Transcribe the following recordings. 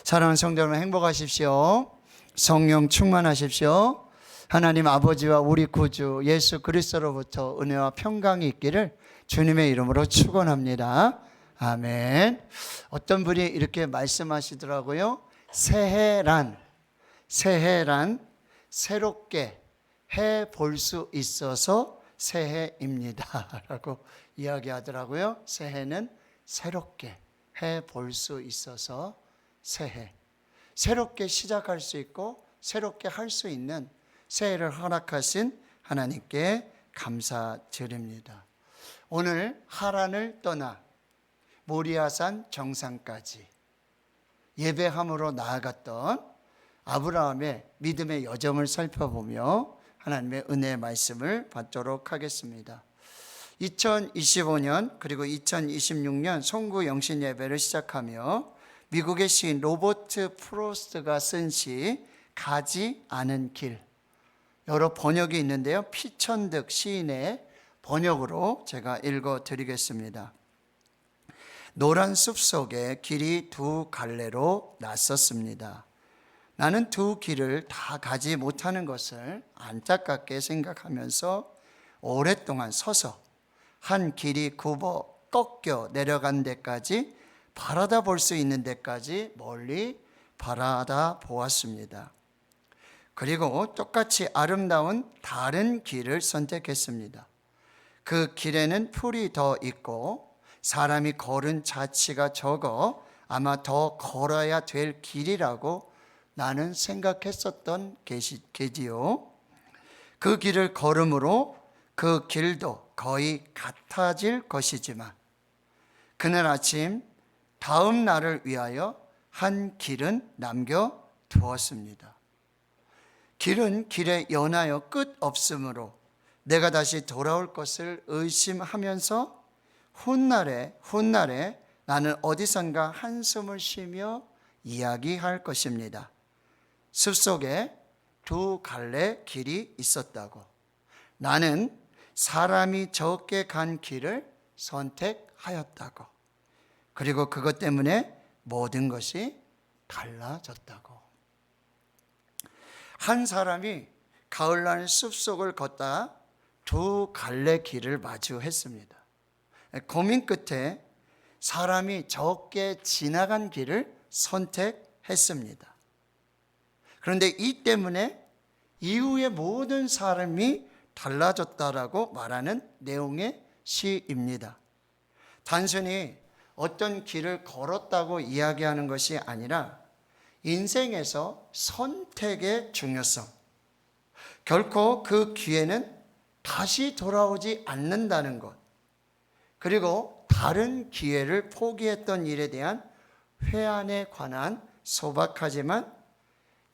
사랑하는 성도 여러분, 행복하십시오. 성령 충만하십시오. 하나님 아버지와 우리 구주 예수 그리스도로부터 은혜와 평강이 있기를 주님의 이름으로 축원합니다. 아멘. 어떤 분이 이렇게 말씀하시더라고요. 새해란 새롭게 해 볼 수 있어서 새해입니다 라고 이야기하더라고요. 새해는 새롭게 해 볼 수 있어서 새해, 새롭게 시작할 수 있고 새롭게 할 수 있는 새해를 허락하신 하나님께 감사드립니다. 오늘 하란을 떠나 모리아산 정상까지 예배함으로 나아갔던 아브라함의 믿음의 여정을 살펴보며 하나님의 은혜의 말씀을 받도록 하겠습니다. 2025년 그리고 2026년 송구 영신 예배를 시작하며 미국의 시인 로버트 프로스트가 쓴 시 가지 않은 길, 여러 번역이 있는데요, 피천득 시인의 번역으로 제가 읽어드리겠습니다. 노란 숲속에 길이 두 갈래로 나섰습니다. 나는 두 길을 다 가지 못하는 것을 안타깝게 생각하면서 오랫동안 서서 한 길이 굽어 꺾여 내려간 데까지 바라다 볼 수 있는 데까지 멀리 바라다 보았습니다. 그리고 똑같이 아름다운 다른 길을 선택했습니다. 그 길에는 풀이 더 있고 사람이 걸은 자치가 적어 아마 더 걸어야 될 길이라고 나는 생각했었던 게지요. 그 길을 걸음으로 그 길도 거의 같아질 것이지만 그날 아침 다음 날을 위하여 한 길은 남겨두었습니다. 길은 길에 연하여 끝 없으므로 내가 다시 돌아올 것을 의심하면서 훗날에 나는 어디선가 한숨을 쉬며 이야기할 것입니다. 숲속에 두 갈래 길이 있었다고. 나는 사람이 적게 간 길을 선택하였다고. 그리고 그것 때문에 모든 것이 달라졌다고. 한 사람이 가을날 숲속을 걷다 두 갈래 길을 마주했습니다. 고민 끝에 사람이 적게 지나간 길을 선택했습니다. 그런데 이 때문에 이후의 모든 사람이 달라졌다라고 말하는 내용의 시입니다. 단순히 어떤 길을 걸었다고 이야기하는 것이 아니라 인생에서 선택의 중요성, 결코 그 기회는 다시 돌아오지 않는다는 것, 그리고 다른 기회를 포기했던 일에 대한 회한에 관한 소박하지만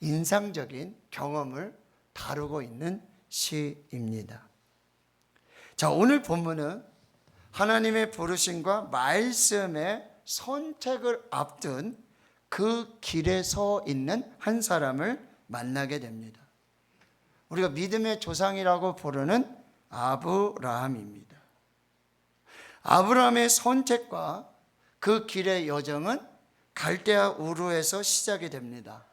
인상적인 경험을 다루고 있는 시입니다. 자, 오늘 본문은 하나님의 부르심과 말씀의 선택을 앞둔 그 길에 서 있는 한 사람을 만나게 됩니다. 우리가 믿음의 조상이라고 부르는 아브라함입니다. 아브라함의 선택과 그 길의 여정은 갈대아 우르에서 시작이 됩니다.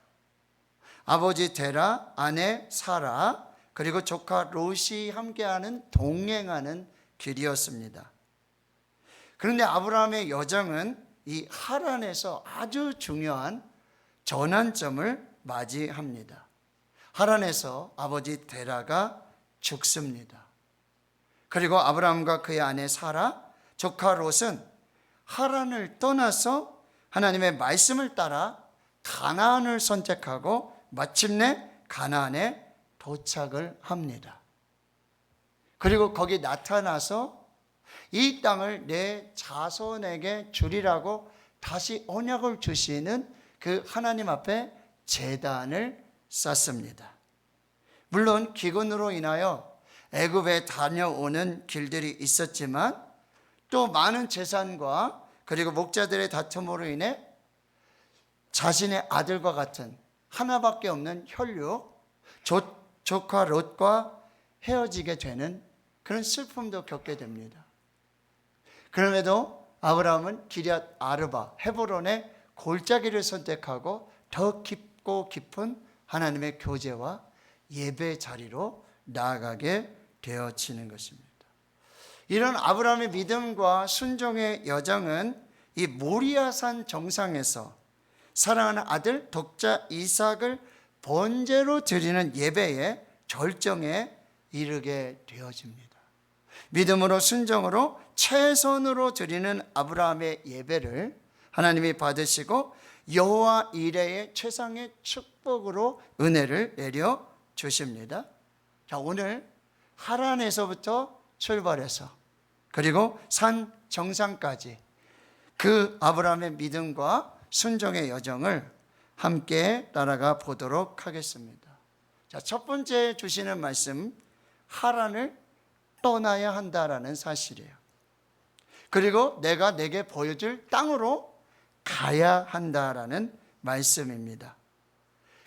아버지 데라, 아내 사라, 그리고 조카 롯이 함께하는 동행하는 길이었습니다. 그런데 아브라함의 여정은 이 하란에서 아주 중요한 전환점을 맞이합니다. 하란에서 아버지 데라가 죽습니다. 그리고 아브라함과 그의 아내 사라, 조카 롯은 하란을 떠나서 하나님의 말씀을 따라 가나안을 선택하고 마침내 가나안에 도착을 합니다. 그리고 거기 나타나서 이 땅을 내 자손에게 주리라고 다시 언약을 주시는 그 하나님 앞에 제단을 쌓습니다. 물론 기근으로 인하여 애굽에 다녀오는 길들이 있었지만 또 많은 재산과 그리고 목자들의 다툼으로 인해 자신의 아들과 같은 하나밖에 없는 혈육 조카 롯과 헤어지게 되는 그런 슬픔도 겪게 됩니다. 그럼에도 아브라함은 기럇 아르바 헤브론의 골짜기를 선택하고 더 깊고 깊은 하나님의 교제와 예배 자리로 나아가게 되어지는 것입니다. 이런 아브라함의 믿음과 순종의 여정은 이 모리아산 정상에서 사랑하는 아들 독자 이삭을 번제로 드리는 예배의 절정에 이르게 되어집니다. 믿음으로 순종으로 최선으로 드리는 아브라함의 예배를 하나님이 받으시고 여호와 이레의 최상의 축복으로 은혜를 내려 주십니다. 자, 오늘 하란에서부터 출발해서 그리고 산 정상까지 그 아브라함의 믿음과 순종의 여정을 함께 따라가 보도록 하겠습니다. 자, 첫 번째 주시는 말씀, 하란을 떠나야 한다라는 사실이에요. 그리고 내가 내게 보여줄 땅으로 가야 한다라는 말씀입니다.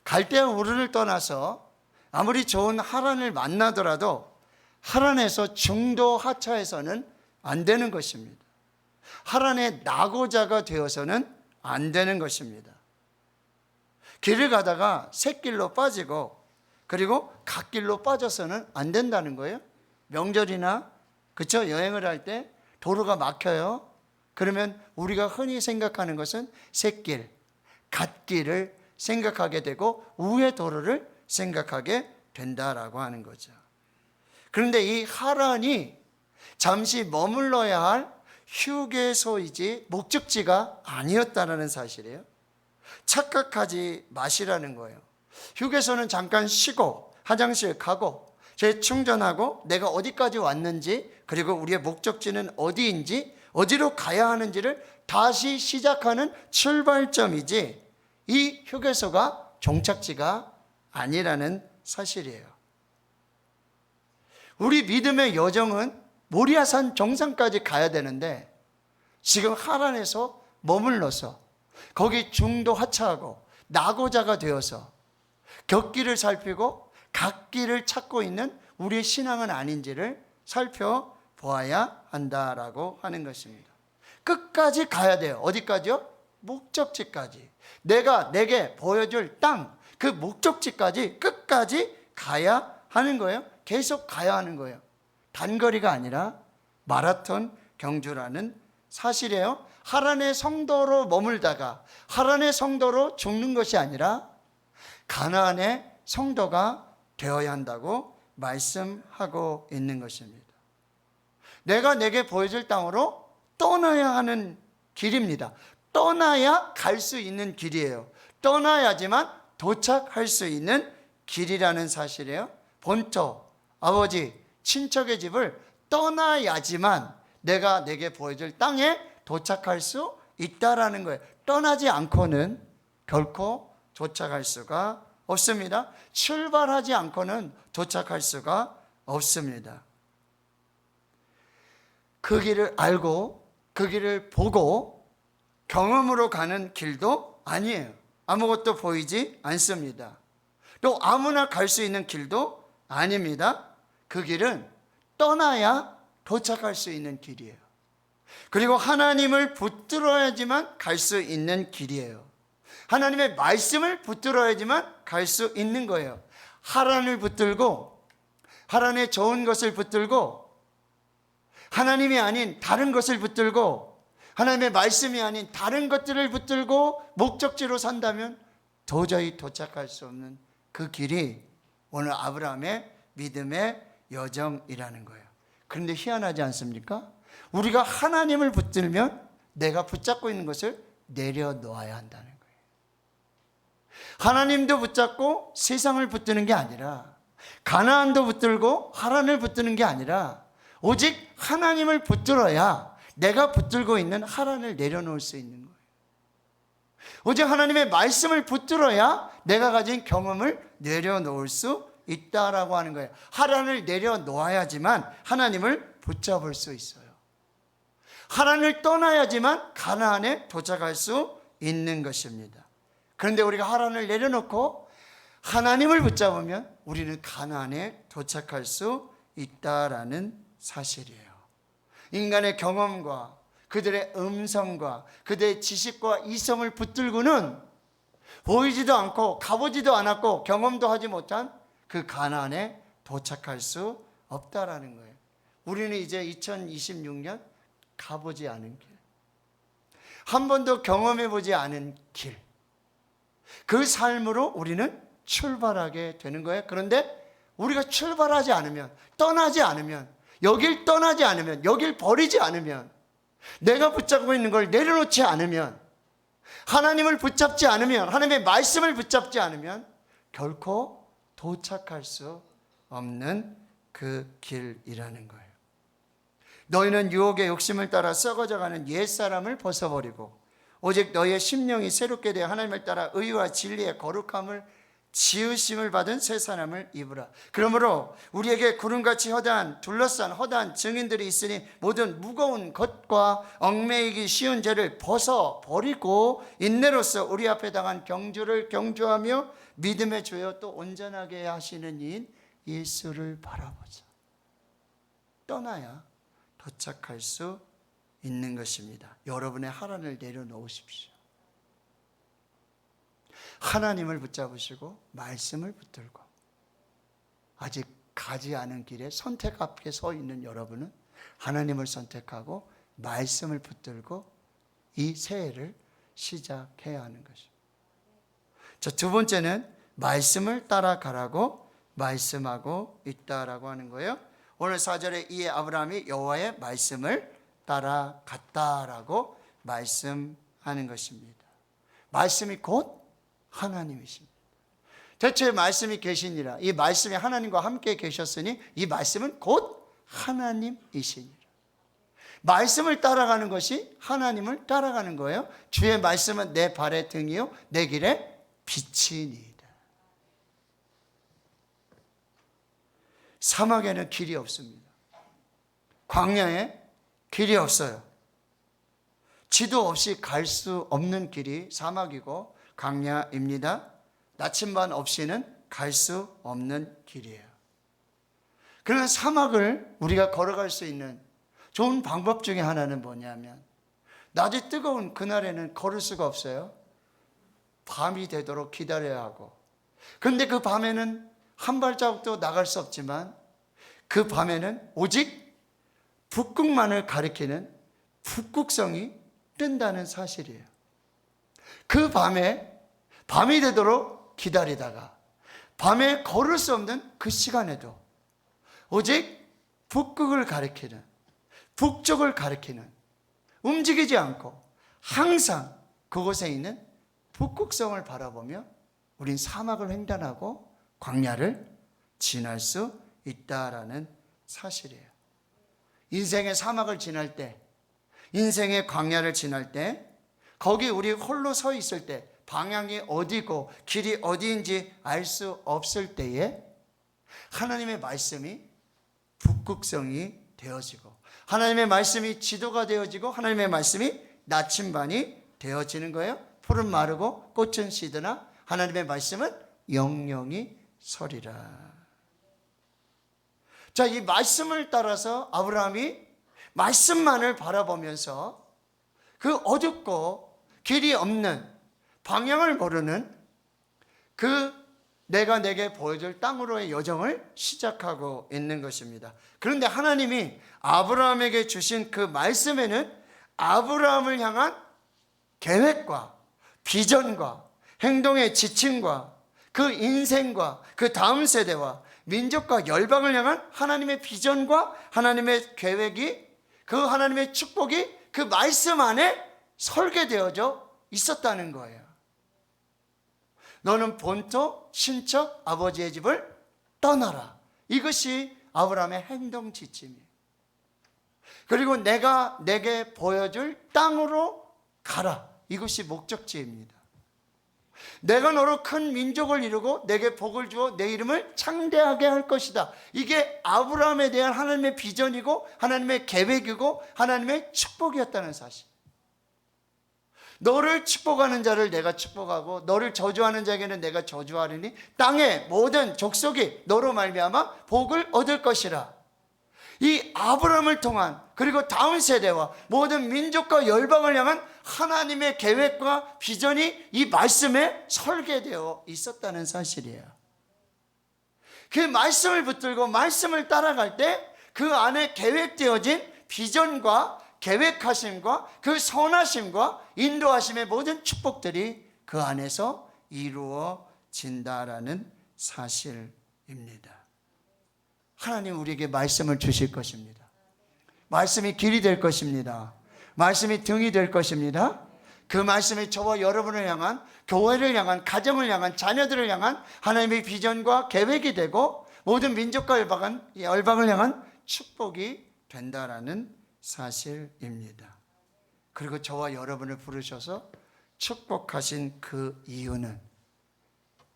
갈대아 우르를 떠나서 아무리 좋은 하란을 만나더라도 하란에서 중도 하차해서는 안 되는 것입니다. 하란의 낙오자가 되어서는 안 되는 것입니다. 길을 가다가 샛길로 빠지고 그리고 갓길로 빠져서는 안 된다는 거예요. 명절이나 그쵸, 여행을 할 때 도로가 막혀요. 그러면 우리가 흔히 생각하는 것은 샛길, 갓길을 생각하게 되고 우회 도로를 생각하게 된다라고 하는 거죠. 그런데 이 하란이 잠시 머물러야 할 휴게소이지 목적지가 아니었다는 사실이에요. 착각하지 마시라는 거예요. 휴게소는 잠깐 쉬고 화장실 가고 재충전하고 내가 어디까지 왔는지 그리고 우리의 목적지는 어디인지 어디로 가야 하는지를 다시 시작하는 출발점이지 이 휴게소가 종착지가 아니라는 사실이에요. 우리 믿음의 여정은 모리아산 정상까지 가야 되는데 지금 하란에서 머물러서 거기 중도 하차하고 낙오자가 되어서 곁길을 살피고 갓길을 찾고 있는 우리의 신앙은 아닌지를 살펴보아야 한다라고 하는 것입니다. 끝까지 가야 돼요. 어디까지요? 목적지까지. 내가 내게 보여줄 땅, 그 목적지까지 끝까지 가야 하는 거예요. 계속 가야 하는 거예요. 단거리가 아니라 마라톤 경주라는 사실이에요. 하란의 성도로 머물다가 하란의 성도로 죽는 것이 아니라 가나안의 성도가 되어야 한다고 말씀하고 있는 것입니다. 내가 내게 보여줄 땅으로 떠나야 하는 길입니다. 떠나야 갈 수 있는 길이에요. 떠나야지만 도착할 수 있는 길이라는 사실이에요. 본토, 아버지, 친척의 집을 떠나야지만 내가 내게 보여줄 땅에 도착할 수 있다라는 거예요. 떠나지 않고는 결코 도착할 수가 없습니다. 출발하지 않고는 도착할 수가 없습니다. 그 길을 알고 그 길을 보고 경험으로 가는 길도 아니에요. 아무것도 보이지 않습니다. 또 아무나 갈 수 있는 길도 아닙니다. 그 길은 떠나야 도착할 수 있는 길이에요. 그리고 하나님을 붙들어야지만 갈 수 있는 길이에요. 하나님의 말씀을 붙들어야지만 갈 수 있는 거예요. 하란을 붙들고 하란의 좋은 것을 붙들고 하나님이 아닌 다른 것을 붙들고 하나님의 말씀이 아닌 다른 것들을 붙들고 목적지로 산다면 도저히 도착할 수 없는 그 길이 오늘 아브라함의 믿음의 여정이라는 거예요. 그런데 희한하지 않습니까? 우리가 하나님을 붙들면 내가 붙잡고 있는 것을 내려놓아야 한다는 거예요. 하나님도 붙잡고 세상을 붙드는 게 아니라 가나안도 붙들고 하란을 붙드는 게 아니라 오직 하나님을 붙들어야 내가 붙들고 있는 하란을 내려놓을 수 있는 거예요. 오직 하나님의 말씀을 붙들어야 내가 가진 경험을 내려놓을 수 있다라고 하는 거예요. 하란을 내려놓아야지만 하나님을 붙잡을 수 있어요. 하란을 떠나야지만 가나안에 도착할 수 있는 것입니다. 그런데 우리가 하란을 내려놓고 하나님을 붙잡으면 우리는 가나안에 도착할 수 있다라는 사실이에요. 인간의 경험과 그들의 음성과 그들의 지식과 이성을 붙들고는 보이지도 않고 가보지도 않았고 경험도 하지 못한 그 가나안에 도착할 수 없다라는 거예요. 우리는 이제 2026년 가보지 않은 길, 한 번도 경험해보지 않은 길, 그 삶으로 우리는 출발하게 되는 거예요. 그런데 우리가 출발하지 않으면, 떠나지 않으면, 여길 떠나지 않으면, 여길 버리지 않으면, 내가 붙잡고 있는 걸 내려놓지 않으면, 하나님을 붙잡지 않으면, 하나님의 말씀을 붙잡지 않으면 결코 도착할 수 없는 그 길이라는 거예요. 너희는 유혹의 욕심을 따라 썩어져가는 옛사람을 벗어버리고 오직 너희의 심령이 새롭게 되어 하나님을 따라 의와 진리의 거룩함을 지으심을 받은 새 사람을 입으라. 그러므로 우리에게 구름같이 둘러싼 허다한 증인들이 있으니 모든 무거운 것과 얽매이기 쉬운 죄를 벗어버리고 인내로서 우리 앞에 당한 경주를 경주하며 믿음의 주여 또 온전하게 하시는 이인 예수를 바라보자. 떠나야 도착할 수 있는 것입니다. 여러분의 하란을 내려놓으십시오. 하나님을 붙잡으시고 말씀을 붙들고 아직 가지 않은 길에 선택 앞에 서 있는 여러분은 하나님을 선택하고 말씀을 붙들고 이 새해를 시작해야 하는 것입니다. 자, 두 번째는 말씀을 따라가라고 말씀하고 있다라고 하는 거예요. 오늘 4절에 이에 아브라함이 여호와의 말씀을 따라갔다라고 말씀하는 것입니다. 말씀이 곧 하나님이십니다. 대초에 말씀이 계시니라. 이 말씀이 하나님과 함께 계셨으니 이 말씀은 곧 하나님이시니라. 말씀을 따라가는 것이 하나님을 따라가는 거예요. 주의 말씀은 내 발의 등이요 내 길의 빛이니이다. 사막에는 길이 없습니다. 광야에 길이 없어요. 지도 없이 갈 수 없는 길이 사막이고 광야입니다. 나침반 없이는 갈 수 없는 길이에요. 그러나 사막을 우리가 걸어갈 수 있는 좋은 방법 중에 하나는 뭐냐면 낮이 뜨거운 그날에는 걸을 수가 없어요. 밤이 되도록 기다려야 하고, 그런데 그 밤에는 한 발자국도 나갈 수 없지만 그 밤에는 오직 북극만을 가리키는 북극성이 뜬다는 사실이에요. 그 밤이 되도록 기다리다가 밤에 걸을 수 없는 그 시간에도 오직 북극을 가리키는, 북쪽을 가리키는, 움직이지 않고 항상 그곳에 있는 북극성을 바라보며 우린 사막을 횡단하고 광야를 지날 수 있다라는 사실이에요. 인생의 사막을 지날 때, 인생의 광야를 지날 때, 거기 우리 홀로 서 있을 때 방향이 어디고 길이 어디인지 알 수 없을 때에 하나님의 말씀이 북극성이 되어지고 하나님의 말씀이 지도가 되어지고 하나님의 말씀이 나침반이 되어지는 거예요. 풀은 마르고 꽃은 시드나 하나님의 말씀은 영영이 서리라. 자, 이 말씀을 따라서 아브라함이 말씀만을 바라보면서 그 어둡고 길이 없는, 방향을 모르는 그 내가 내게 보여줄 땅으로의 여정을 시작하고 있는 것입니다. 그런데 하나님이 아브라함에게 주신 그 말씀에는 아브라함을 향한 계획과 비전과 행동의 지침과 그 인생과 그 다음 세대와 민족과 열방을 향한 하나님의 비전과 하나님의 계획이, 그 하나님의 축복이 그 말씀 안에 설계되어져 있었다는 거예요. 너는 본토 친척 아버지의 집을 떠나라. 이것이 아브라함의 행동 지침이에요. 그리고 내가 내게 보여줄 땅으로 가라. 이것이 목적지입니다. 내가 너로 큰 민족을 이루고 내게 복을 주어 내 이름을 창대하게 할 것이다. 이게 아브라함에 대한 하나님의 비전이고 하나님의 계획이고 하나님의 축복이었다는 사실. 너를 축복하는 자를 내가 축복하고 너를 저주하는 자에게는 내가 저주하리니 땅의 모든 족속이 너로 말미암아 복을 얻을 것이라. 이 아브라함을 통한, 그리고 다음 세대와 모든 민족과 열방을 향한 하나님의 계획과 비전이 이 말씀에 설계되어 있었다는 사실이에요. 그 말씀을 붙들고 말씀을 따라갈 때 그 안에 계획되어진 비전과 계획하심과 그 선하심과 인도하심의 모든 축복들이 그 안에서 이루어진다라는 사실입니다. 하나님 우리에게 말씀을 주실 것입니다. 말씀이 길이 될 것입니다. 말씀이 등이 될 것입니다. 그 말씀이 저와 여러분을 향한, 교회를 향한, 가정을 향한, 자녀들을 향한 하나님의 비전과 계획이 되고 모든 민족과 열방을 향한 축복이 된다라는 사실입니다. 그리고 저와 여러분을 부르셔서 축복하신 그 이유는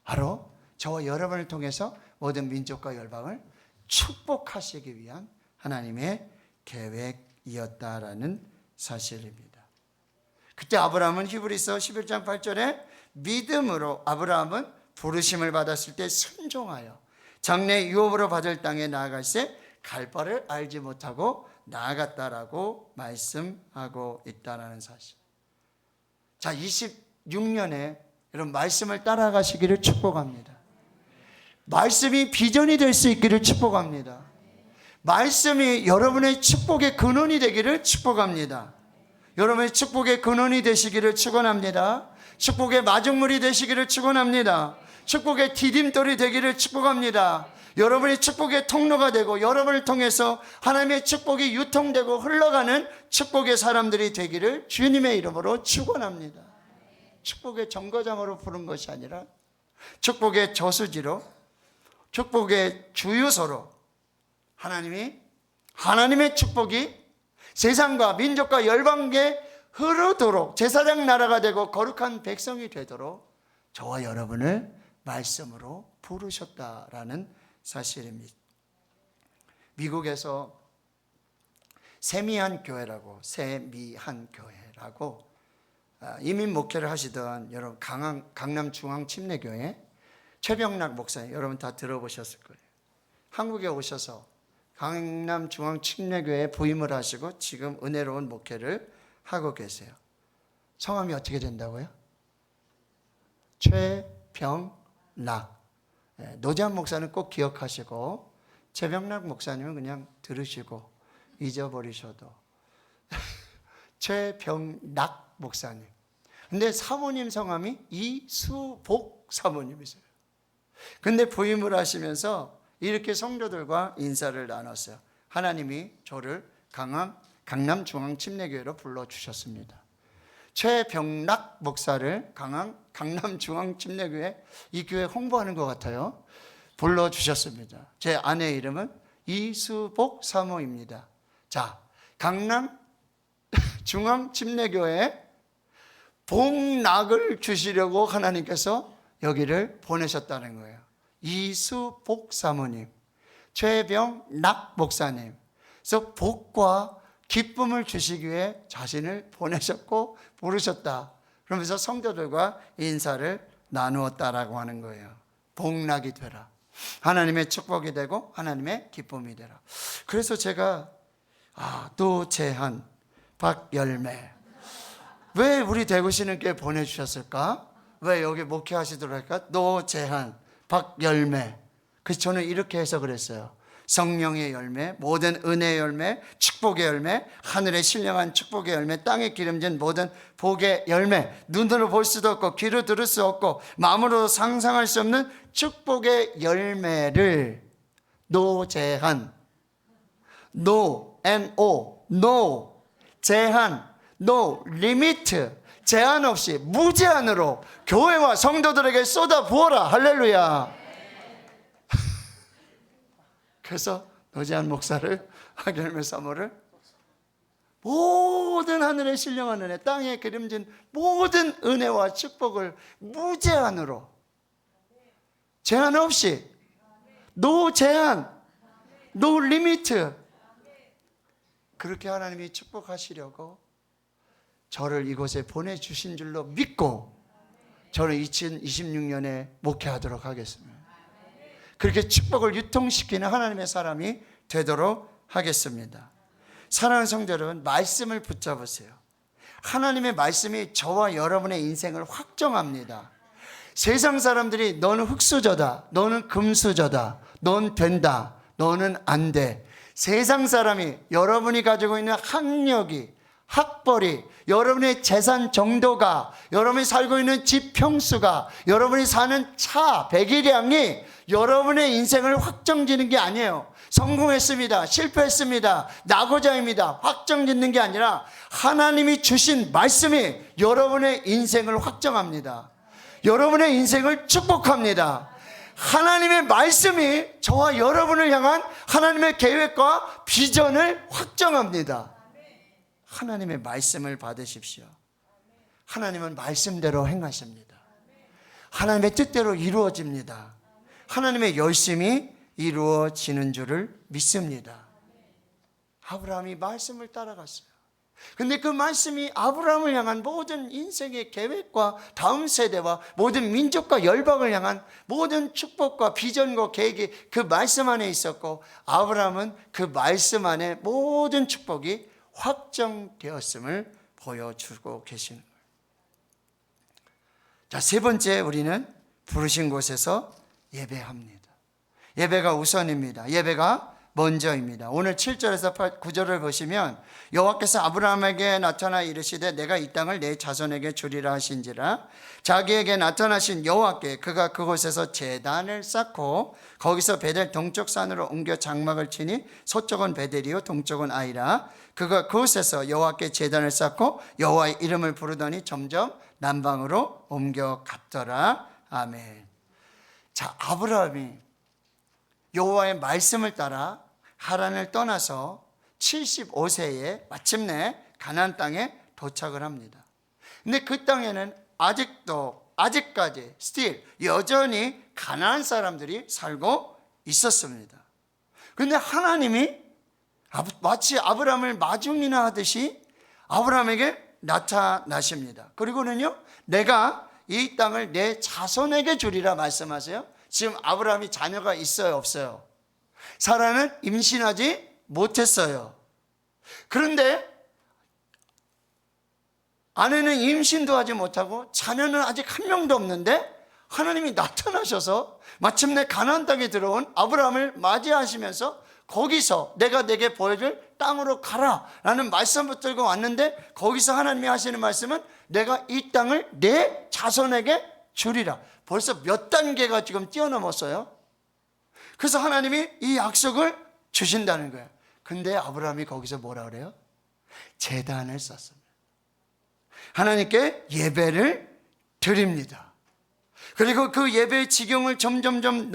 바로 저와 여러분을 통해서 모든 민족과 열방을 축복하시기 위한 하나님의 계획이었다라는 사실입니다. 그때 아브라함은 히브리서 11장 8절에 믿음으로 아브라함은 부르심을 받았을 때 순종하여 장래 유업으로 받을 땅에 나아갈새 갈 바를 알지 못하고 나아갔다라고 말씀하고 있다는 사실. 자, 26년에 여러분 말씀을 따라가시기를 축복합니다. 말씀이 비전이 될 수 있기를 축복합니다. 말씀이 여러분의 축복의 근원이 되기를 축복합니다. 여러분의 축복의 근원이 되시기를 축원합니다. 축복의 마중물이 되시기를 축원합니다. 축복의 디딤돌이 되기를 축복합니다. 여러분이 축복의 통로가 되고 여러분을 통해서 하나님의 축복이 유통되고 흘러가는 축복의 사람들이 되기를 주님의 이름으로 축원합니다. 축복의 정거장으로 부른 것이 아니라 축복의 저수지로, 축복의 주유소로 하나님의 축복이 세상과 민족과 열방에 흐르도록 제사장 나라가 되고 거룩한 백성이 되도록 저와 여러분을 말씀으로 부르셨다라는 사실입니다. 미국에서 세미한 교회라고 이민 목회를 하시던 여러분 강남 중앙침례교회 최병락 목사님 여러분 다 들어보셨을 거예요. 한국에 오셔서 강남 중앙침례교회에 부임을 하시고 지금 은혜로운 목회를 하고 계세요. 성함이 어떻게 된다고요? 최병락. 노재한 목사는 꼭 기억하시고 최병락 목사님은 그냥 들으시고 잊어버리셔도 최병락 목사님. 근데 사모님 성함이 이수복 사모님이세요. 근데 부임을 하시면서 이렇게 성도들과 인사를 나눴어요. 하나님이 저를 강남 중앙침례교회로 불러주셨습니다. 최병락 목사를 강남 중앙침례교회 이 교회 홍보하는 것 같아요. 불러주셨습니다. 제 아내의 이름은 이수복 사모입니다. 자, 강남 중앙침례교회에 복락을 주시려고 하나님께서 여기를 보내셨다는 거예요. 이수복 사모님, 최병락 목사님. 그래서 복과 기쁨을 주시기 위해 자신을 보내셨고 부르셨다. 그러면서 성도들과 인사를 나누었다라고 하는 거예요. 복락이 되라. 하나님의 축복이 되고 하나님의 기쁨이 되라. 그래서 제가 노재한, 박열매 왜 우리 대구시는교회 보내주셨을까? 왜 여기 목회하시도록 할까? 노재한, 박열매. 그래서 저는 이렇게 해석을 했어요. 성령의 열매, 모든 은혜의 열매, 축복의 열매, 하늘에 신령한 축복의 열매, 땅에 기름진 모든 복의 열매, 눈으로 볼 수도 없고 귀로 들을 수 없고 마음으로 상상할 수 없는 축복의 열매를 노제한, no, 제한, no limit, 제한 없이 무제한으로 교회와 성도들에게 쏟아 부어라. 할렐루야. 그래서 노재한 목사를, 박열매 사모를 모든 하늘에 신령한 은혜, 땅에 기름진 모든 은혜와 축복을 무제한으로, 제한 없이, 노 제한, 노 리미트, 그렇게 하나님이 축복하시려고 저를 이곳에 보내주신 줄로 믿고 저는 2026년에 목회하도록 하겠습니다. 그렇게 축복을 유통시키는 하나님의 사람이 되도록 하겠습니다. 사랑하는 성도 여러분, 말씀을 붙잡으세요. 하나님의 말씀이 저와 여러분의 인생을 확정합니다. 세상 사람들이 너는 흙수저다, 너는 금수저다, 넌 된다, 너는 안 돼. 세상 사람이 여러분이 가지고 있는 학력이, 학벌이, 여러분의 재산 정도가, 여러분이 살고 있는 집 평수가, 여러분이 사는 차, 배기량이 여러분의 인생을 확정짓는 게 아니에요. 성공했습니다, 실패했습니다, 낙오자입니다, 확정짓는 게 아니라 하나님이 주신 말씀이 여러분의 인생을 확정합니다. 여러분의 인생을 축복합니다. 하나님의 말씀이 저와 여러분을 향한 하나님의 계획과 비전을 확정합니다. 하나님의 말씀을 받으십시오. 하나님은 말씀대로 행하십니다. 하나님의 뜻대로 이루어집니다. 하나님의 열심이 이루어지는 줄을 믿습니다. 아브라함이 말씀을 따라갔어요. 근데 그 말씀이 아브라함을 향한 모든 인생의 계획과 다음 세대와 모든 민족과 열방을 향한 모든 축복과 비전과 계획이 그 말씀 안에 있었고, 아브라함은 그 말씀 안에 모든 축복이 확정되었음을 보여주고 계시는 거예요. 자, 세 번째, 우리는 부르신 곳에서 예배합니다. 예배가 우선입니다. 예배가 먼저입니다. 오늘 7절에서 9절을 보시면 여호와께서 아브라함에게 나타나 이르시되 내가 이 땅을 내 자손에게 주리라 하신지라. 자기에게 나타나신 여호와께 그가 그곳에서 제단을 쌓고 거기서 베델 동쪽 산으로 옮겨 장막을 치니 서쪽은 베델이요 동쪽은 아이라. 그가 그곳에서 여호와께 제단을 쌓고 여호와의 이름을 부르더니 점점 남방으로 옮겨갔더라. 아멘. 자, 아브라함이 여호와의 말씀을 따라 하란을 떠나서 75세에 마침내 가나안 땅에 도착을 합니다. 근데 그 땅에는 아직까지 still 여전히 가나안 사람들이 살고 있었습니다. 근데 하나님이 마치 아브라함을 마중이나 하듯이 아브라함에게 나타나십니다. 그리고는요, 내가 이 땅을 내 자손에게 주리라 말씀하세요. 지금 아브라함이 자녀가 있어요, 없어요? 사라는 임신하지 못했어요. 그런데 아내는 임신도 하지 못하고 자녀는 아직 한 명도 없는데 하나님이 나타나셔서 마침내 가나안 땅에 들어온 아브라함을 맞이하시면서 거기서 내가 내게 보여줄 땅으로 가라 라는 말씀 붙들고 왔는데, 거기서 하나님이 하시는 말씀은 내가 이 땅을 내 자손에게 주리라. 벌써 몇 단계가 지금 뛰어넘었어요. 그래서 하나님이 이 약속을 주신다는 거예요. 근데 아브라함이 거기서 뭐라 그래요? 제단을 쌓습니다. 하나님께 예배를 드립니다. 그리고 그 예배의 지경을 점점점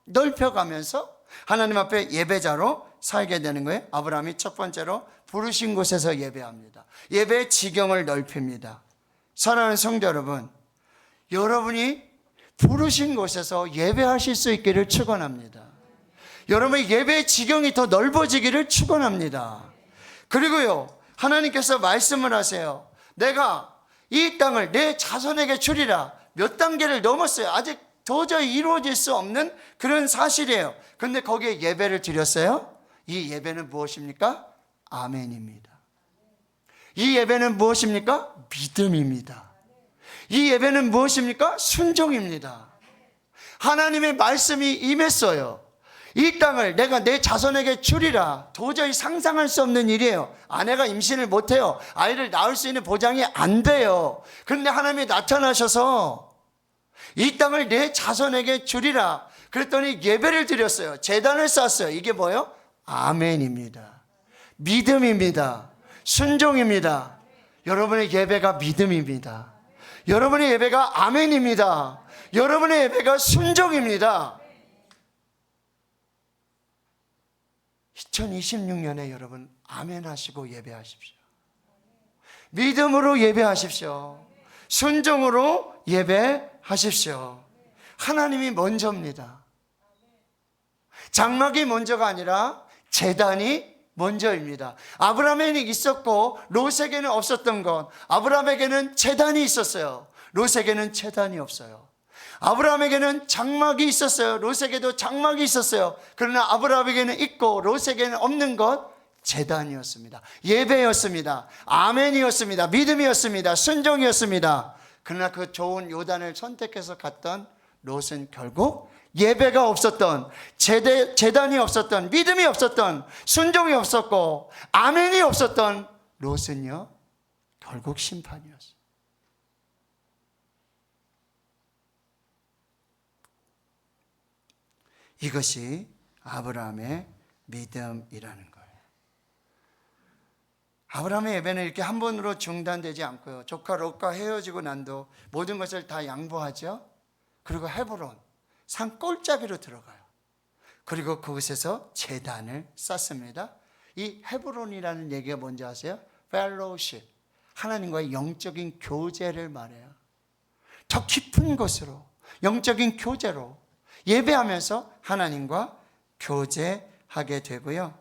넓혀가면서 하나님 앞에 예배자로 살게 되는 거예요. 아브라함이 첫 번째로 부르신 곳에서 예배합니다. 예배의 지경을 넓힙니다. 사랑하는 성도 여러분, 여러분이 부르신 곳에서 예배하실 수 있기를 축원합니다. 여러분의 예배의 지경이 더 넓어지기를 축원합니다. 그리고요, 하나님께서 말씀을 하세요. 내가 이 땅을 내 자손에게 주리라. 몇 단계를 넘었어요. 아직 도저히 이루어질 수 없는 그런 사실이에요. 근데 거기에 예배를 드렸어요. 이 예배는 무엇입니까? 아멘입니다. 이 예배는 무엇입니까? 믿음입니다. 이 예배는 무엇입니까? 순종입니다. 하나님의 말씀이 임했어요. 이 땅을 내가 내 자손에게 주리라. 도저히 상상할 수 없는 일이에요. 아내가 임신을 못해요. 아이를 낳을 수 있는 보장이 안 돼요. 그런데 하나님이 나타나셔서 이 땅을 내 자손에게 주리라. 그랬더니 예배를 드렸어요. 제단을 쌓았어요. 이게 뭐예요? 아멘입니다. 믿음입니다. 순종입니다. 여러분의 예배가 믿음입니다. 여러분의 예배가 아멘입니다. 여러분의 예배가 순종입니다. 2026년에 여러분 아멘 하시고 예배하십시오. 믿음으로 예배하십시오. 순종으로 예배하십시오. 하나님이 먼저입니다. 장막이 먼저가 아니라 제단이 먼저입니다. 아브라함에는 있었고 롯에게는 없었던 것. 아브라함에게는 제단이 있었어요. 롯에게는 제단이 없어요. 아브라함에게는 장막이 있었어요. 롯에게도 장막이 있었어요. 그러나 아브라함에게는 있고 롯에게는 없는 것, 제단이었습니다. 예배였습니다. 아멘이었습니다. 믿음이었습니다. 순종이었습니다. 그러나 그 좋은 요단을 선택해서 갔던 롯은 결국 예배가 없었던, 제단이 없었던, 믿음이 없었던, 순종이 없었고 아멘이 없었던 롯은요 결국 심판이었어요. 이것이 아브라함의 믿음이라는 거예요. 아브라함의 예배는 이렇게 한 번으로 중단되지 않고요, 조카 롯과 헤어지고 난도 모든 것을 다 양보하죠. 그리고 헤브론 산 꼴짜기로 들어가요. 그리고 그곳에서 제단을 쌓습니다. 이 헤브론이라는 얘기가 뭔지 아세요? fellowship, 하나님과의 영적인 교제를 말해요. 더 깊은 곳으로, 영적인 교제로 예배하면서 하나님과 교제하게 되고요.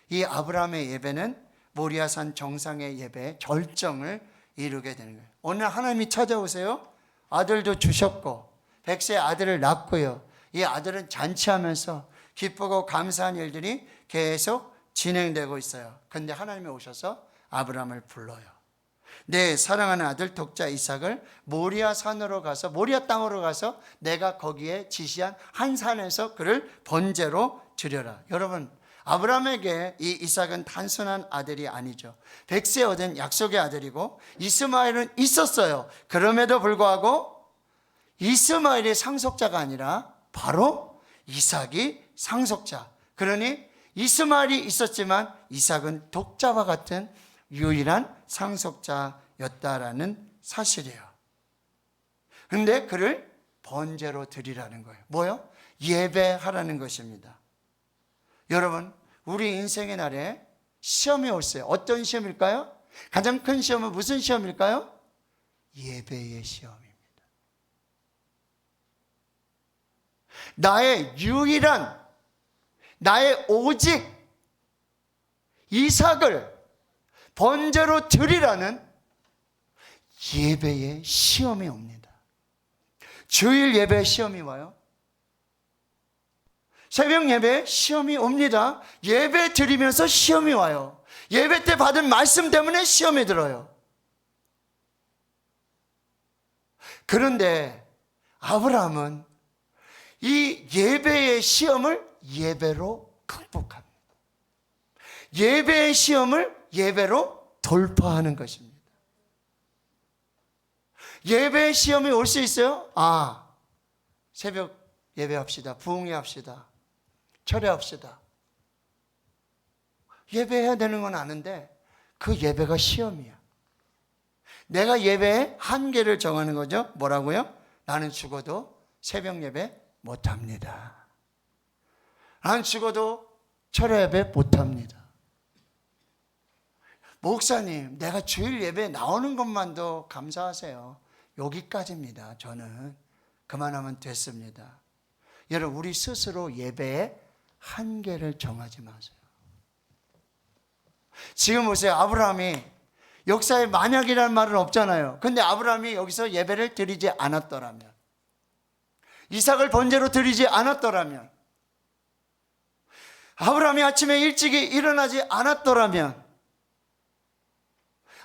이 아브라함의 예배는 모리아산 정상의 예배의 절정을 이루게 되는 거예요. 어느 날 하나님이 찾아오세요. 아들도 주셨고 100세 아들을 낳고요, 이 아들은 잔치하면서 기쁘고 감사한 일들이 계속 진행되고 있어요. 그런데 하나님이 오셔서 아브라함을 불러요. 내 사랑하는 아들 독자 이삭을 모리아 산으로 가서, 모리아 땅으로 가서 내가 거기에 지시한 한 산에서 그를 번제로 드려라. 여러분, 아브라함에게 이 이삭은 단순한 아들이 아니죠. 100세 얻은 약속의 아들이고 이스마엘은 있었어요. 그럼에도 불구하고 이스마엘이 상속자가 아니라 바로 이삭이 상속자. 그러니 이스마엘이 있었지만 이삭은 독자와 같은 유일한 상속자였다라는 사실이에요. 그런데 그를 번제로 드리라는 거예요. 뭐요? 예배하라는 것입니다. 여러분, 우리 인생의 날에 시험이 올어요. 어떤 시험일까요? 가장 큰 시험은 무슨 시험일까요? 예배의 시험입니다. 나의 유일한, 나의 오직 이삭을 번제로 드리라는 예배의 시험이 옵니다. 주일 예배 시험이 와요. 새벽 예배 시험이 옵니다. 예배 드리면서 시험이 와요. 예배 때 받은 말씀 때문에 시험이 들어요. 그런데 아브라함은 이 예배의 시험을 예배로 극복합니다. 예배의 시험을 예배로 돌파하는 것입니다. 예배의 시험이 올 수 있어요? 새벽 예배합시다. 부흥회합시다. 철회합시다. 예배해야 되는 건 아는데 그 예배가 시험이야. 내가 예배의 한계를 정하는 거죠. 뭐라고요? 나는 죽어도 새벽 예배 못합니다. 나는 죽어도 철회 예배 못합니다. 목사님, 내가 주일 예배에 나오는 것만도 감사하세요. 여기까지입니다. 저는 그만하면 됐습니다. 여러분, 우리 스스로 예배의 한계를 정하지 마세요. 지금 보세요. 아브라함이 역사에 만약이라는 말은 없잖아요. 근데 아브라함이 여기서 예배를 드리지 않았더라면, 이삭을 번제로 드리지 않았더라면, 아브라함이 아침에 일찍이 일어나지 않았더라면,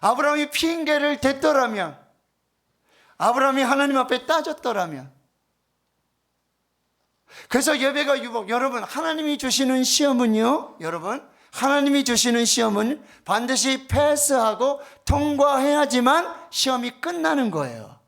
아브라함이 핑계를 댔더라면, 아브라함이 하나님 앞에 따졌더라면, 그래서 예배가 유복. 여러분, 하나님이 주시는 시험은요, 여러분, 하나님이 주시는 시험은 반드시 패스하고 통과해야지만 시험이 끝나는 거예요.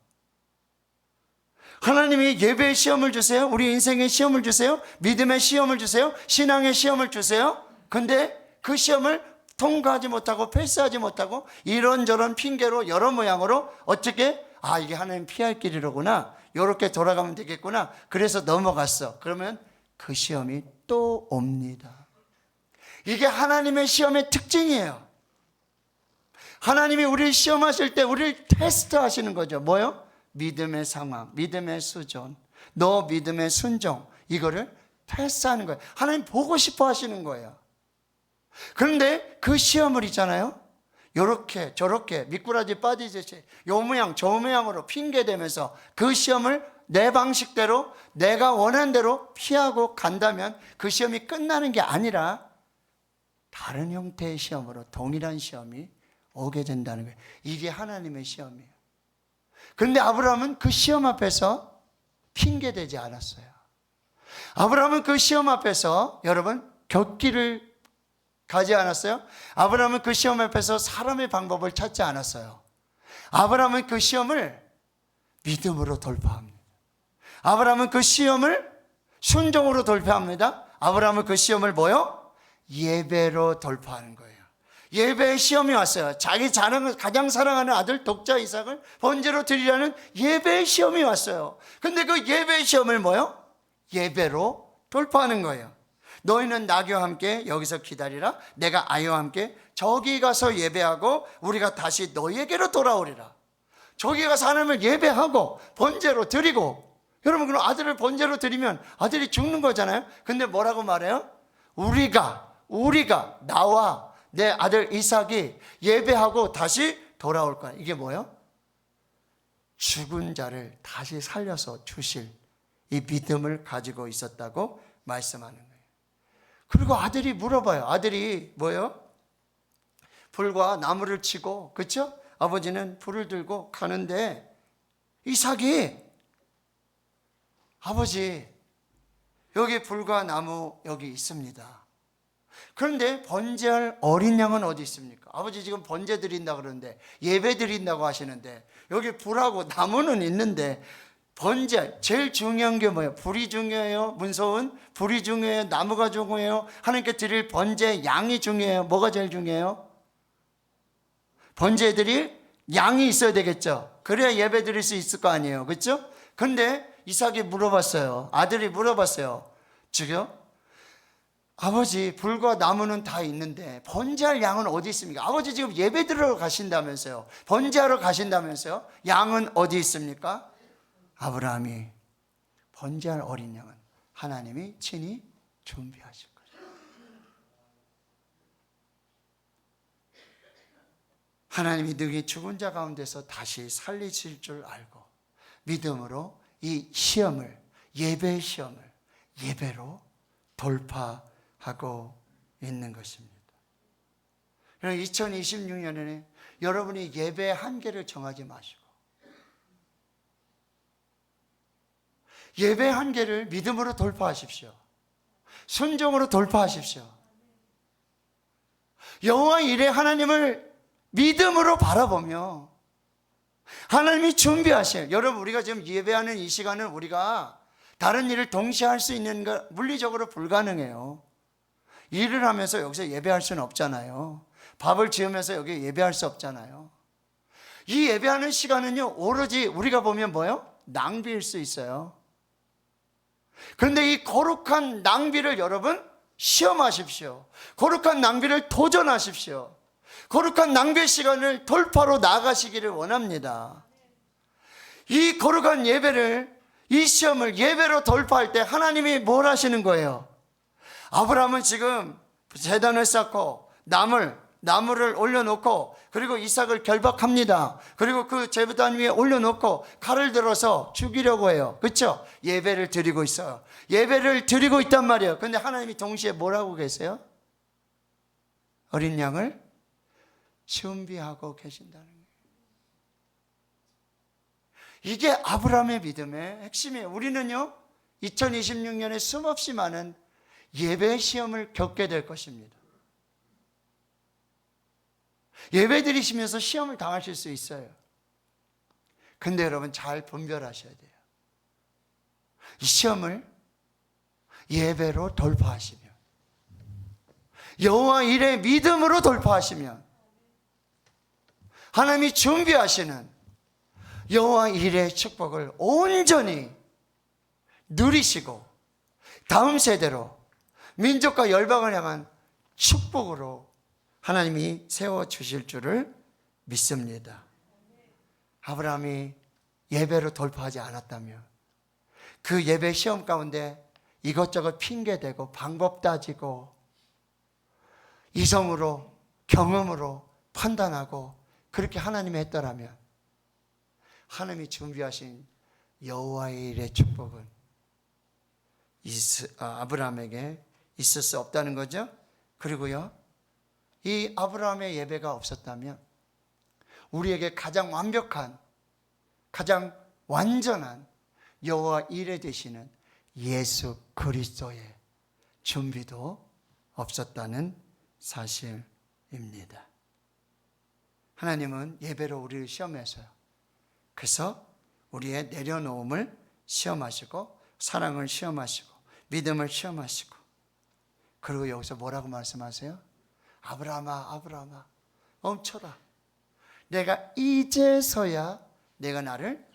하나님이 예배의 시험을 주세요. 우리 인생의 시험을 주세요. 믿음의 시험을 주세요. 신앙의 시험을 주세요. 근데 그 시험을 통과하지 못하고 패스하지 못하고 이런저런 핑계로 여러 모양으로 어떻게 이게 하나님 피할 길이로구나, 이렇게 돌아가면 되겠구나, 그래서 넘어갔어. 그러면 그 시험이 또 옵니다. 이게 하나님의 시험의 특징이에요. 하나님이 우리를 시험하실 때 우리를 테스트 하시는 거죠. 뭐요? 믿음의 상황, 믿음의 수준, 너 믿음의 순종, 이거를 테스트하는 거예요. 하나님 보고 싶어 하시는 거예요. 그런데 그 시험을 있잖아요, 요렇게 저렇게 미꾸라지 빠지듯이 요 모양 저 모양으로 핑계대면서 그 시험을 내 방식대로 내가 원하는 대로 피하고 간다면 그 시험이 끝나는 게 아니라 다른 형태의 시험으로 동일한 시험이 오게 된다는 거예요. 이게 하나님의 시험이에요. 그런데 아브라함은 그 시험 앞에서 핑계대지 않았어요. 아브라함은 그 시험 앞에서 여러분 곁길을 가지 않았어요. 아브라함은 그 시험 앞에서 사람의 방법을 찾지 않았어요. 아브라함은 그 시험을 믿음으로 돌파합니다. 아브라함은 그 시험을 순종으로 돌파합니다. 아브라함은 그 시험을 뭐요? 예배로 돌파하는 거예요. 예배의 시험이 왔어요. 자기 가장 사랑하는 아들 독자 이삭을 번제로 드리라는 예배의 시험이 왔어요. 근데 그 예배의 시험을 뭐요? 예배로 돌파하는 거예요. 너희는 나귀와 함께 여기서 기다리라. 내가 아이와 함께 저기 가서 예배하고 우리가 다시 너희에게로 돌아오리라. 저기 가서 하나님을 예배하고 번제로 드리고, 여러분 그럼 아들을 번제로 드리면 아들이 죽는 거잖아요. 근데 뭐라고 말해요? 우리가 나와 내 아들 이삭이 예배하고 다시 돌아올 거야. 이게 뭐예요? 죽은 자를 다시 살려서 주실 이 믿음을 가지고 있었다고 말씀하는 거예요. 그리고 아들이 물어봐요. 아들이 뭐예요? 불과 나무를 치고, 그렇죠? 아버지는 불을 들고 가는데 이삭이, 아버지 여기 불과 나무 여기 있습니다. 그런데 번제할 어린 양은 어디 있습니까? 아버지 지금 번제 드린다 그러는데, 예배 드린다고 하시는데 여기 불하고 나무는 있는데, 번제 제일 중요한 게 뭐예요? 불이 중요해요? 문서은 불이 중요해요? 나무가 중요해요? 하나님께 드릴 번제 양이 중요해요? 뭐가 제일 중요해요? 번제 드릴 양이 있어야 되겠죠. 그래야 예배 드릴 수 있을 거 아니에요. 그렇죠? 근데 이삭이 물어봤어요. 아들이 물어봤어요. 지금 아버지 불과 나무는 다 있는데 번제할 양은 어디 있습니까? 아버지 지금 예배 드리러 가신다면서요. 번제하러 가신다면서요. 양은 어디 있습니까? 아브라함이 번제할 어린 양은 하나님이 친히 준비하실 거예요. 하나님이 능히 죽은 자 가운데서 다시 살리실 줄 알고 믿음으로 이 시험을, 예배의 시험을 예배로 돌파하고 있는 것입니다. 2026년에는 여러분이 예배의 한계를 정하지 마시고 예배의 한계를 믿음으로 돌파하십시오. 순종으로 돌파하십시오. 여호와 일에 하나님을 믿음으로 바라보며 하나님이 준비하셔요. 여러분 우리가 지금 예배하는 이 시간은 우리가 다른 일을 동시에 할 수 있는 거 물리적으로 불가능해요. 일을 하면서 여기서 예배할 수는 없잖아요. 밥을 지으면서 여기 예배할 수 없잖아요. 이 예배하는 시간은요 오로지 우리가 보면 뭐예요? 낭비일 수 있어요. 그런데 이 거룩한 낭비를 여러분 시험하십시오. 거룩한 낭비를 도전하십시오. 거룩한 낭비의 시간을 돌파로 나아가시기를 원합니다. 이 거룩한 예배를, 이 시험을 예배로 돌파할 때 하나님이 뭘 하시는 거예요? 아브라함은 지금 제단을 쌓고 나무를 올려놓고 그리고 이삭을 결박합니다. 그리고 그 제단 위에 올려놓고 칼을 들어서 죽이려고 해요. 그렇죠? 예배를 드리고 있어요. 예배를 드리고 있단 말이에요. 그런데 하나님이 동시에 뭘 하고 계세요? 어린 양을 준비하고 계신다는 거예요. 이게 아브라함의 믿음의 핵심이에요. 우리는요 2026년에 수없이 많은 예배 시험을 겪게 될 것입니다. 예배 드리시면서 시험을 당하실 수 있어요. 근데 여러분 잘 분별하셔야 돼요. 이 시험을 예배로 돌파하시면, 여호와 일의 믿음으로 돌파하시면 하나님이 준비하시는 여호와 일의 축복을 온전히 누리시고 다음 세대로 민족과 열방을 향한 축복으로 하나님이 세워주실 줄을 믿습니다. 아브라함이 예배로 돌파하지 않았다면 그 예배 시험 가운데 이것저것 핑계대고 방법 따지고 이성으로 경험으로 판단하고 그렇게 하나님이 했더라면 하나님이 준비하신 여호와의 일의 축복은 아브라함에게 있을 수 없다는 거죠. 그리고요 이 아브라함의 예배가 없었다면 우리에게 가장 완벽한, 가장 완전한 여호와 이레 되시는 예수 그리스도의 준비도 없었다는 사실입니다. 하나님은 예배로 우리를 시험해서요. 그래서 우리의 내려놓음을 시험하시고 사랑을 시험하시고 믿음을 시험하시고, 그리고 여기서 뭐라고 말씀하세요? 아브라함아, 아브라함아, 멈춰라. 내가 이제서야 내가 나를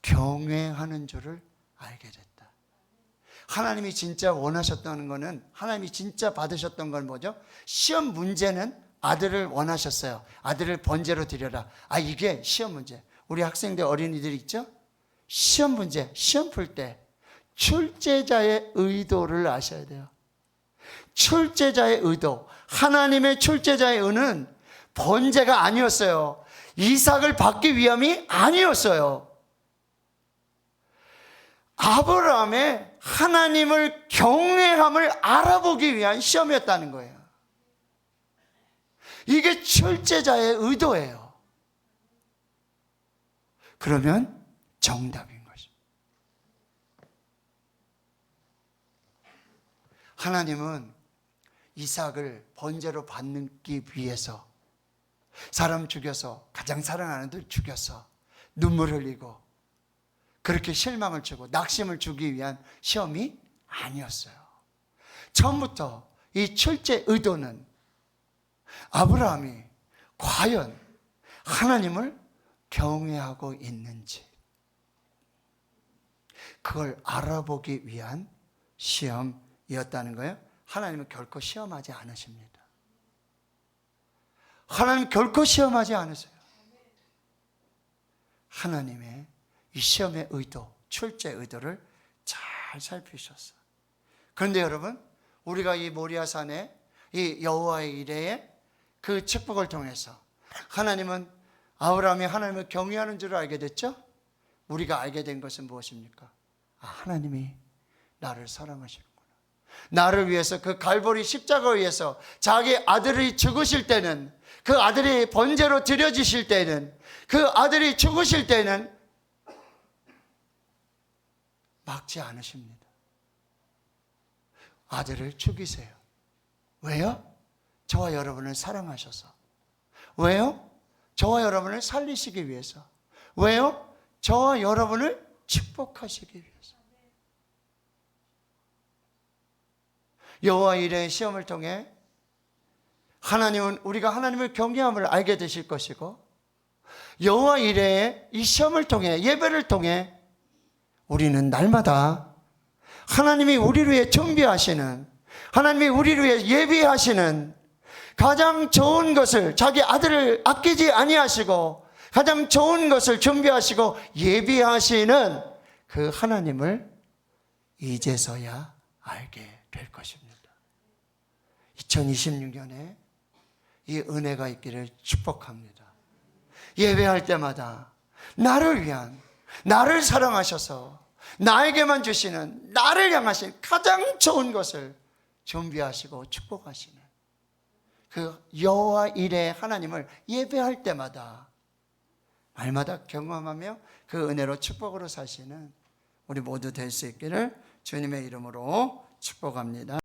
경외하는 줄을 알게 됐다. 하나님이 진짜 원하셨다는 것은, 하나님이 진짜 받으셨던 건 뭐죠? 시험 문제는 아들을 원하셨어요. 아들을 번제로 드려라. 이게 시험 문제. 우리 학생들, 어린이들 있죠? 시험 문제, 시험 풀 때 출제자의 의도를 아셔야 돼요. 출제자의 의도, 하나님의 출제자의 의는 번제가 아니었어요. 이삭을 받기 위함이 아니었어요. 아브라함의 하나님을 경외함을 알아보기 위한 시험이었다는 거예요. 이게 출제자의 의도예요. 그러면 정답인 것입니다. 하나님은 이삭을 번제로 받기 위해서 사람 죽여서, 가장 사랑하는 들 죽여서 눈물 흘리고 그렇게 실망을 주고 낙심을 주기 위한 시험이 아니었어요. 처음부터 이 출제 의도는 아브라함이 과연 하나님을 경외하고 있는지, 그걸 알아보기 위한 시험이었다는 거예요. 하나님은 결코 시험하지 않으십니다. 하나님 결코 시험하지 않으세요. 하나님의 이 시험의 의도, 출제 의도를 잘 살피셨어요. 그런데 여러분, 우리가 이 모리아산의 이 여호와의 이레의 그 축복을 통해서 하나님은, 아브라함이 하나님을 경외하는 줄 알게 됐죠? 우리가 알게 된 것은 무엇입니까? 하나님이 나를 사랑하시는구나. 나를 위해서 그 갈보리 십자가를 위해서 자기 아들이 죽으실 때는, 그 아들이 번제로 드려지실 때는, 그 아들이 죽으실 때는 막지 않으십니다. 아들을 죽이세요. 왜요? 저와 여러분을 사랑하셔서. 왜요? 저와 여러분을 살리시기 위해서. 왜요? 저와 여러분을 축복하시기 위해서. 여호와 이레의 시험을 통해 하나님은, 우리가 하나님을 경외함을 알게 되실 것이고, 여호와 이레의 이 시험을 통해, 예배를 통해 우리는 날마다 하나님이 우리를 위해 준비하시는, 하나님이 우리를 위해 예비하시는 가장 좋은 것을, 자기 아들을 아끼지 아니하시고 가장 좋은 것을 준비하시고 예비하시는 그 하나님을 이제서야 알게 될 것입니다. 2026년에 이 은혜가 있기를 축복합니다. 예배할 때마다 나를 위한, 나를 사랑하셔서 나에게만 주시는, 나를 향하신 가장 좋은 것을 준비하시고 축복하시는 그 여호와 이레 하나님을 예배할 때마다 날마다 경험하며 그 은혜로 축복으로 사시는 우리 모두 될 수 있기를 주님의 이름으로 축복합니다.